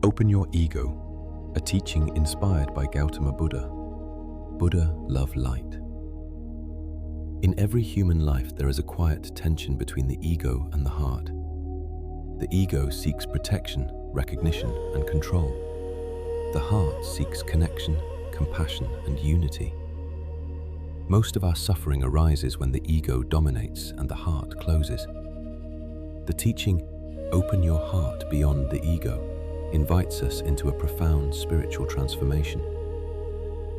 Open your ego, a teaching inspired by Gautama Buddha. Buddha loved light. In every human life, there is a quiet tension between the ego and the heart. The ego seeks protection, recognition, and control. The heart seeks connection, compassion, and unity. Most of our suffering arises when the ego dominates and the heart closes. The teaching, "Open your heart beyond the ego," invites us into a profound spiritual transformation.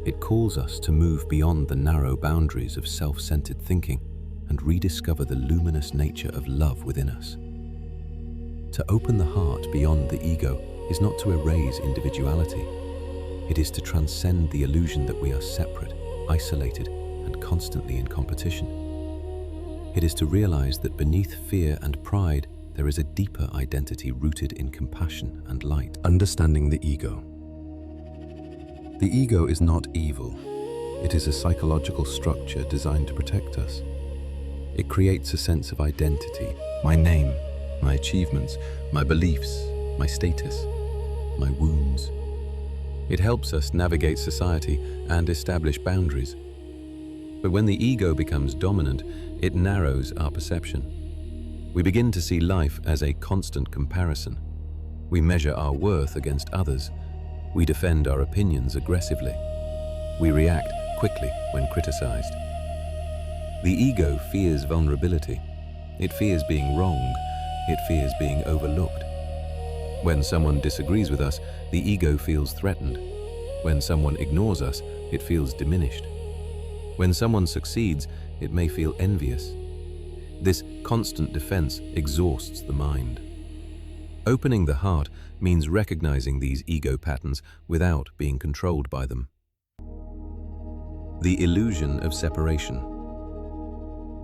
It calls us to move beyond the narrow boundaries of self-centered thinking and rediscover the luminous nature of love within us. To open the heart beyond the ego is not to erase individuality. It is to transcend the illusion that we are separate, isolated, and constantly in competition. It is to realize that beneath fear and pride, there is a deeper identity rooted in compassion and light. Understanding the ego. The ego is not evil. It is a psychological structure designed to protect us. It creates a sense of identity, my name, my achievements, my beliefs, my status, my wounds. It helps us navigate society and establish boundaries. But when the ego becomes dominant, it narrows our perception. We begin to see life as a constant comparison. We measure our worth against others. We defend our opinions aggressively. We react quickly when criticized. The ego fears vulnerability. It fears being wrong. It fears being overlooked. When someone disagrees with us, the ego feels threatened. When someone ignores us, it feels diminished. When someone succeeds, it may feel envious. This constant defense exhausts the mind. Opening the heart means recognizing these ego patterns without being controlled by them. The illusion of separation.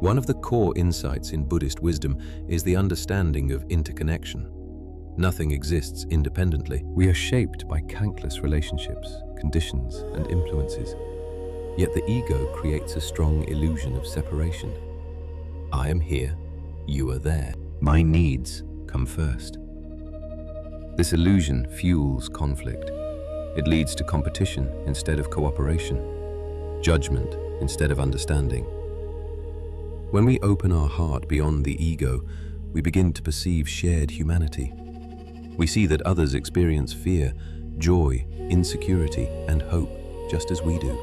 One of the core insights in Buddhist wisdom is the understanding of interconnection. Nothing exists independently. We are shaped by countless relationships, conditions, and influences. Yet the ego creates a strong illusion of separation. I am here, you are there. My needs come first. This illusion fuels conflict. It leads to competition instead of cooperation, judgment instead of understanding. When we open our heart beyond the ego, we begin to perceive shared humanity. We see that others experience fear, joy, insecurity, and hope just as we do.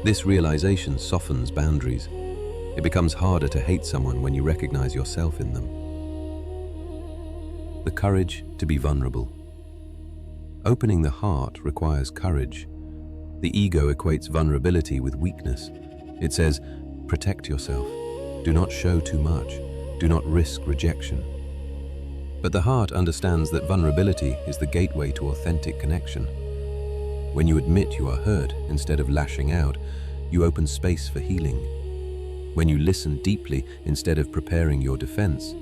This realization softens boundaries. It becomes harder to hate someone when you recognize yourself in them. The courage to be vulnerable. Opening the heart requires courage. The ego equates vulnerability with weakness. It says, protect yourself. Do not show too much. Do not risk rejection. But the heart understands that vulnerability is the gateway to authentic connection. When you admit you are hurt instead of lashing out, you open space for healing. When you listen deeply instead of preparing your defense,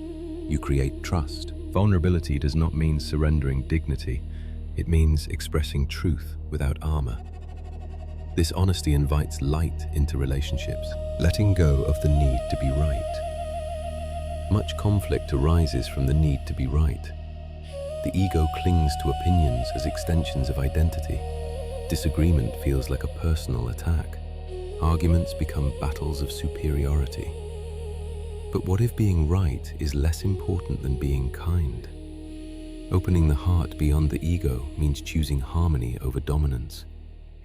you create trust. Vulnerability does not mean surrendering dignity. It means expressing truth without armor. This honesty invites light into relationships, letting go of the need to be right. Much conflict arises from the need to be right. The ego clings to opinions as extensions of identity. Disagreement feels like a personal attack. Arguments become battles of superiority. But what if being right is less important than being kind? Opening the heart beyond the ego means choosing harmony over dominance.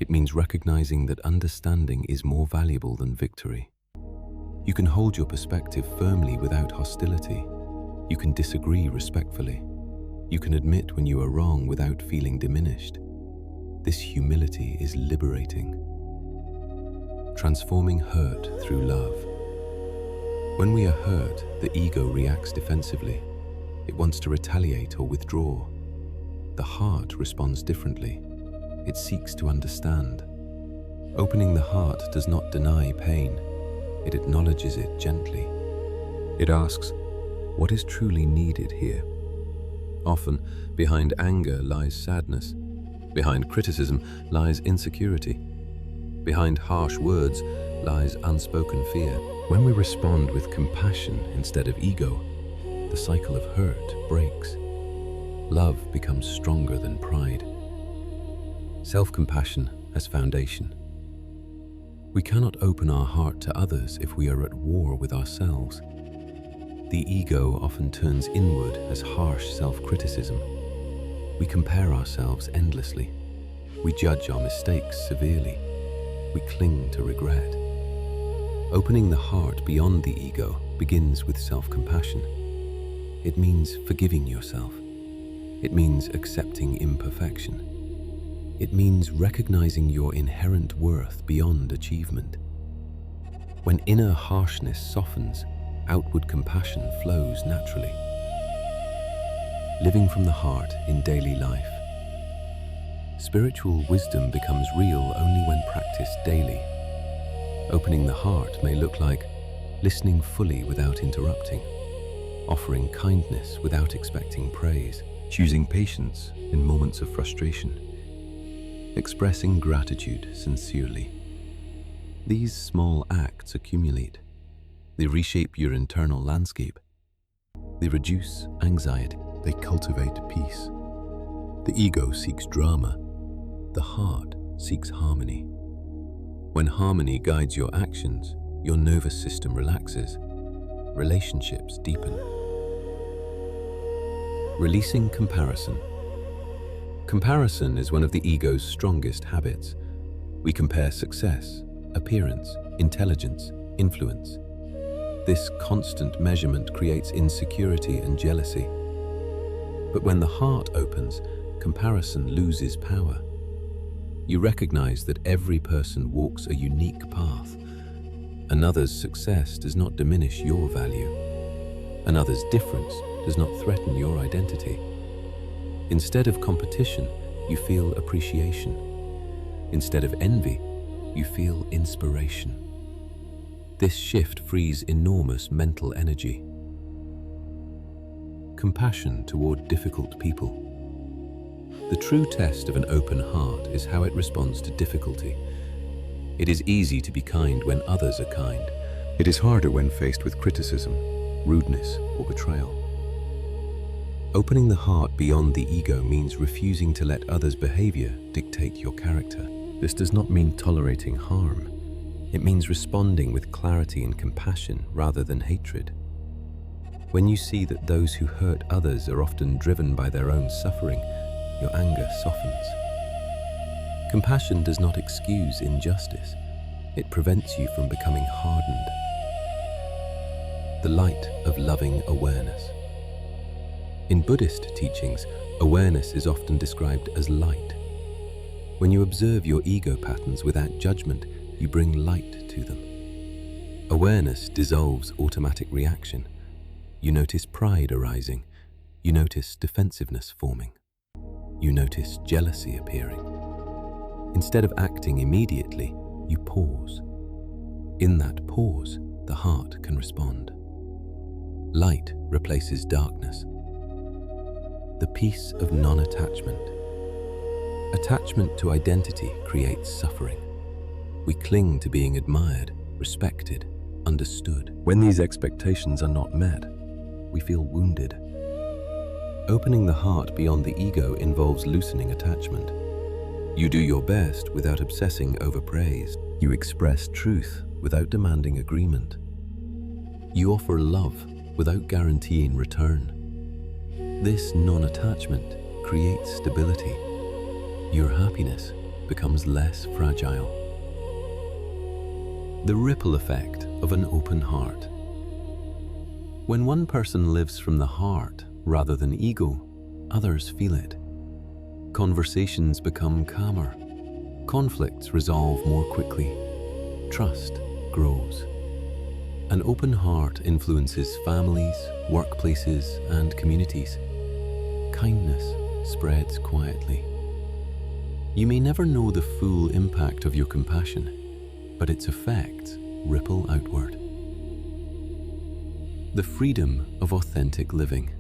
It means recognizing that understanding is more valuable than victory. You can hold your perspective firmly without hostility. You can disagree respectfully. You can admit when you are wrong without feeling diminished. This humility is liberating. Transforming hurt through love. When we are hurt, the ego reacts defensively. It wants to retaliate or withdraw. The heart responds differently. It seeks to understand. Opening the heart does not deny pain. It acknowledges it gently. It asks, what is truly needed here? Often, behind anger lies sadness. Behind criticism lies insecurity. Behind harsh words lies unspoken fear. When we respond with compassion instead of ego, the cycle of hurt breaks. love becomes stronger than pride. Self-compassion as foundation. We cannot open our heart to others if we are at war with ourselves. The ego often turns inward as harsh self-criticism. We compare ourselves endlessly. We judge our mistakes severely. We cling to regret. Opening the heart beyond the ego begins with self-compassion. It means forgiving yourself. It means accepting imperfection. It means recognizing your inherent worth beyond achievement. When inner harshness softens, outward compassion flows naturally. Living from the heart in daily life. Spiritual wisdom becomes real only when practiced daily. Opening the heart may look like listening fully without interrupting, offering kindness without expecting praise, choosing patience in moments of frustration, expressing gratitude sincerely. These small acts accumulate. They reshape your internal landscape. They reduce anxiety. They cultivate peace. The ego seeks drama. The heart seeks harmony. When harmony guides your actions, your nervous system relaxes. Relationships deepen. Releasing comparison. Comparison is one of the ego's strongest habits. We compare success, appearance, intelligence, influence. This constant measurement creates insecurity and jealousy. But when the heart opens, comparison loses power. You recognize that every person walks a unique path. Another's success does not diminish your value. Another's difference does not threaten your identity. Instead of competition, you feel appreciation. Instead of envy, you feel inspiration. This shift frees enormous mental energy. Compassion toward difficult people. The true test of an open heart is how it responds to difficulty. It is easy to be kind when others are kind. It is harder when faced with criticism, rudeness, or betrayal. Opening the heart beyond the ego means refusing to let others' behavior dictate your character. This does not mean tolerating harm. It means responding with clarity and compassion rather than hatred. When you see that those who hurt others are often driven by their own suffering, your anger softens. Compassion does not excuse injustice. It prevents you from becoming hardened. The light of loving awareness. In Buddhist teachings, awareness is often described as light. When you observe your ego patterns without judgment, you bring light to them. Awareness dissolves automatic reaction. You notice pride arising. You notice defensiveness forming. You notice jealousy appearing. Instead of acting immediately, you pause. In that pause, the heart can respond. Light replaces darkness. The peace of non-attachment. Attachment to identity creates suffering. We cling to being admired, respected, understood. When these expectations are not met, we feel wounded. Opening the heart beyond the ego involves loosening attachment. You do your best without obsessing over praise. You express truth without demanding agreement. You offer love without guaranteeing return. This non-attachment creates stability. Your happiness becomes less fragile. The ripple effect of an open heart. When one person lives from the heart rather than ego, others feel it. Conversations become calmer. Conflicts resolve more quickly. Trust grows. An open heart influences families, workplaces, and communities. Kindness spreads quietly. You may never know the full impact of your compassion, but its effects ripple outward. The freedom of authentic living.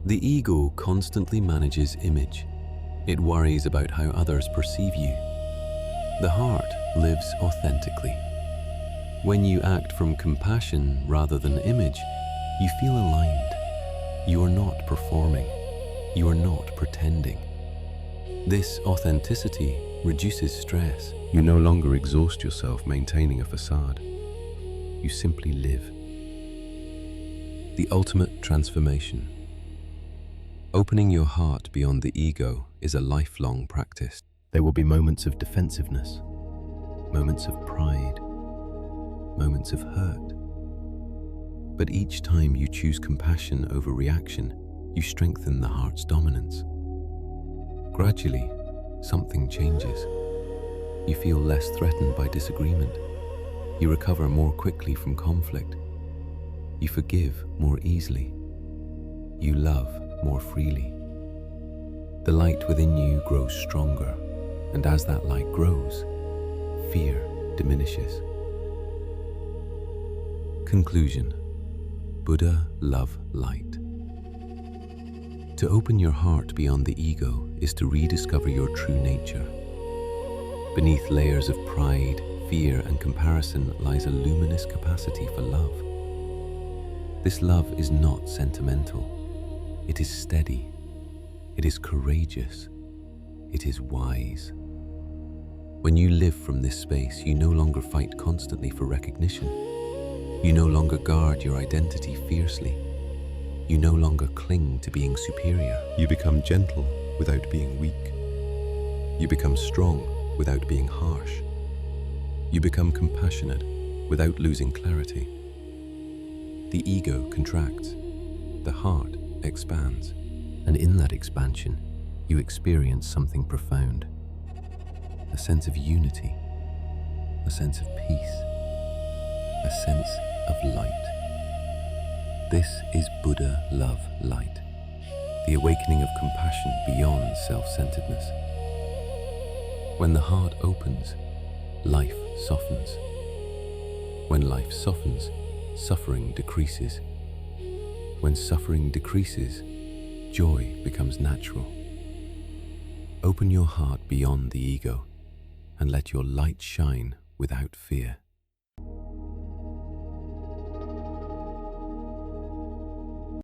The ego constantly manages image. It worries about how others perceive you. The heart lives authentically. When you act from compassion rather than image, you feel aligned. You are not performing. You are not pretending. This authenticity reduces stress. You no longer exhaust yourself maintaining a facade. You simply live. The ultimate transformation. Opening your heart beyond the ego is a lifelong practice. There will be moments of defensiveness, moments of pride, moments of hurt. But each time you choose compassion over reaction, you strengthen the heart's dominance. Gradually, something changes. You feel less threatened by disagreement. You recover more quickly from conflict. You forgive more easily. You love more freely. The light within you grows stronger, and as that light grows, fear diminishes. Conclusion. Buddha love light. To open your heart beyond the ego is to rediscover your true nature. Beneath layers of pride, fear, and comparison lies a luminous capacity for love. This love is not sentimental. It is steady. It is courageous. It is wise. When you live from this space, you no longer fight constantly for recognition. You no longer guard your identity fiercely. You no longer cling to being superior. You become gentle without being weak. You become strong without being harsh. You become compassionate without losing clarity. The ego contracts. The heart expands. And in that expansion, you experience something profound. A sense of unity. A sense of peace. A sense of light. This is Buddha love light, the awakening of compassion beyond self-centeredness. When the heart opens, life softens. When life softens, suffering decreases. When suffering decreases, joy becomes natural. Open your heart beyond the ego and let your light shine without fear.